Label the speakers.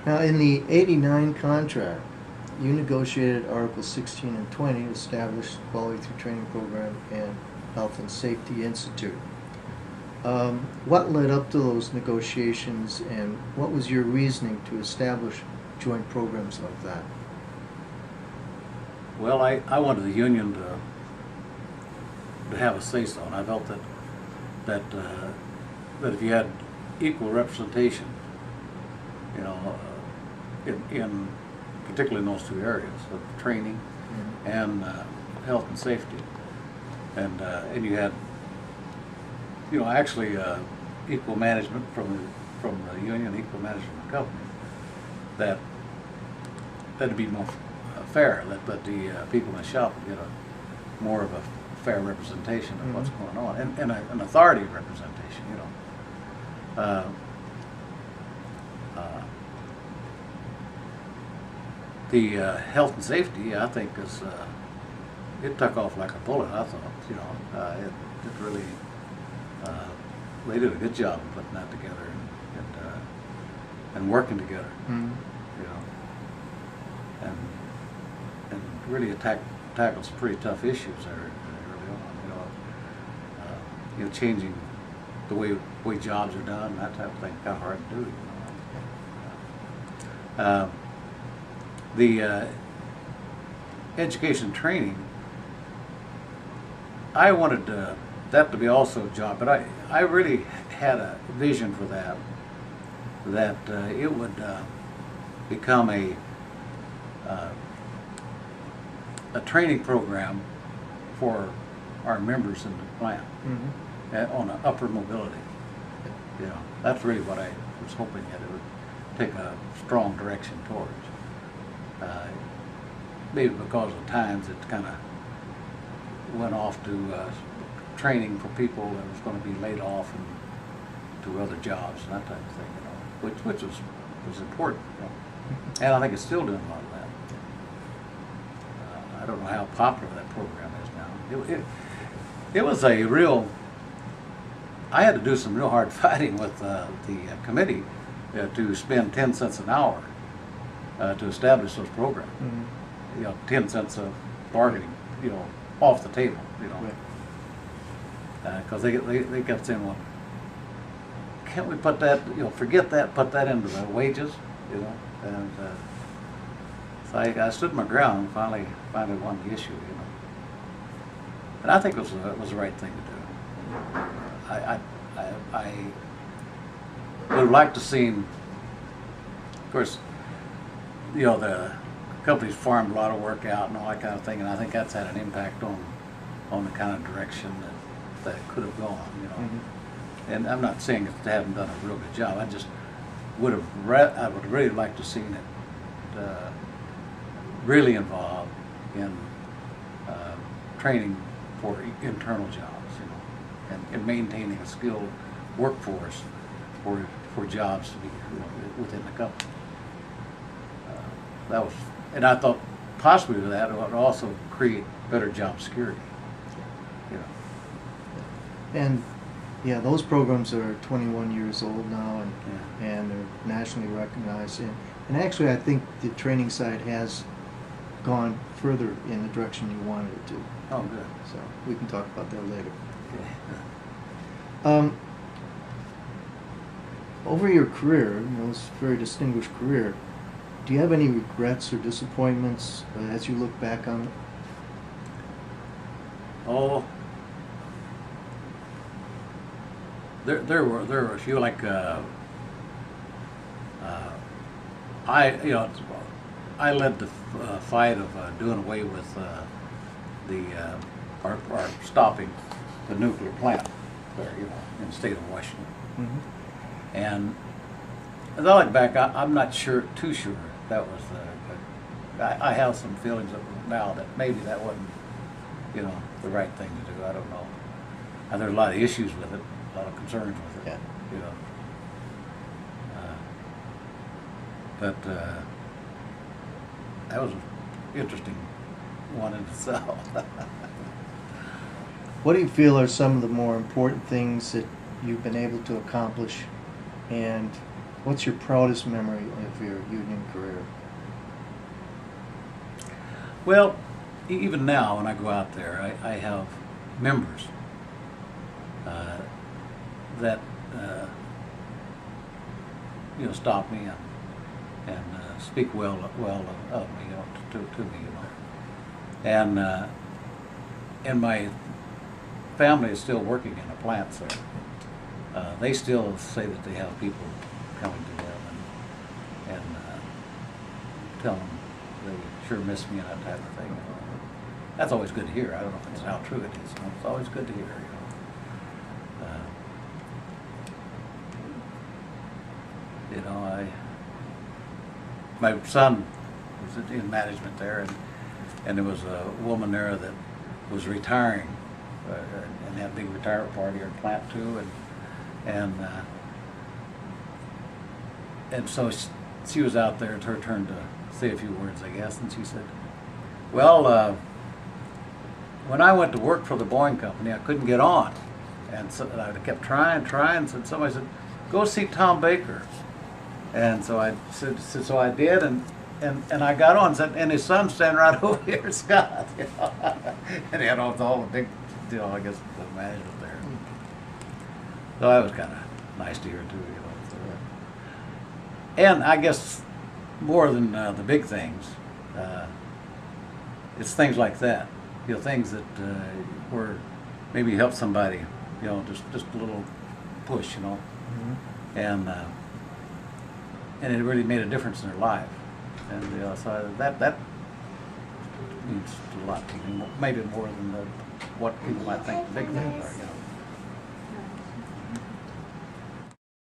Speaker 1: Now, in the '89 contract, you negotiated Articles 16 and 20 to establish quality through training program and Health and Safety Institute. What led up to those negotiations, and what was your reasoning to establish joint programs like that?
Speaker 2: Well, I wanted the union to have a say-so, and I felt that if you had equal representation, you know, in particularly in those two areas of training and health and safety, and you had, you know, actually equal management from the union, equal management from the company, that'd be more fair. That the people in the shop would get a more of a fair representation of what's going on, and an authority representation, you know. The health and safety, I think, is it took off like a bullet. I thought, you know, it really they did a good job of putting that together and working together, you know, and really tackled some pretty tough issues there early on. You know, changing the way jobs are done, that type of thing, kind of hard to do. You know. The education training, I wanted that to be also a job, but I really had a vision for that it would become a training program for our members in the plant on an upper mobility. You know, that's really what I was hoping that it would take a strong direction towards. Maybe because of times it kind of went off to training for people that was going to be laid off and to other jobs and that type of thing, you know, which was important, you know. And I think it's still doing a lot of that. I don't know how popular that program is now. It was a real. I had to do some real hard fighting with the committee to spend 10 cents an hour to establish those programs. You know, 10 cents of bargaining, you know, off the table, you know, because they kept saying, well, can't we put that, you know, forget that, put that into the wages, you know, and so I stood my ground and finally won the issue, you know, and I think it was the right thing to do. I would have liked to seen, of course, you know, the company's farmed a lot of work out and all that kind of thing, and I think that's had an impact on the kind of direction that it could have gone, you know. And I'm not saying that they haven't done a real good job. I just would have I would really like to seen it really involved in training for internal jobs, you know, and maintaining a skilled workforce for jobs to be, you know, within the company. That was, and I thought possibly with that it would also create better job security, you know.
Speaker 1: And yeah, those programs are 21 years old now, and they're nationally recognized. And actually, I think the training side has gone further in the direction you wanted it to.
Speaker 2: Oh, good.
Speaker 1: So we can talk about that later.
Speaker 2: Okay.
Speaker 1: Over your career, you know, it's a very distinguished career, do you have any regrets or disappointments as you look back on it?
Speaker 2: Oh, there were a few, like I led the fight of doing away with or stopping the nuclear plant there, you know, in the state of Washington. And as I look back, I'm not too sure that was I have some feelings now that maybe that wasn't, you know, the right thing to do. I don't know. And there's a lot of issues with it, a lot of concerns with it, you know. But that was an interesting one in itself.
Speaker 1: What do you feel are some of the more important things that you've been able to accomplish, and What's your proudest memory of your union career?
Speaker 2: Well, even now when I go out there, I have members that stop me and speak well of me, to me, and my family is still working in the plants there. They still say that they have people coming to them and tell them they sure miss me and that type of thing. That's always good to hear. I don't know if it's how true it is. It's always good to hear. My son was in management there, and there was a woman there that was retiring, and had a big retirement party at plant too, and so she was out there. It's her turn to say a few words, I guess, and she said, "Well, when I went to work for the Boeing company, I couldn't get on, and so I kept trying. So somebody said, go see Tom Baker." And so I said, so I did, and I got on, and his son's standing right over here, Scott, and he had all the big, I guess, the management there. So that was kind of nice to hear too, And I guess more than the big things, it's things like that, things that where maybe you help somebody, just a little push, Mm-hmm. And it really made a difference in their life, and so that means a lot to me, maybe more than what people might think the big things are,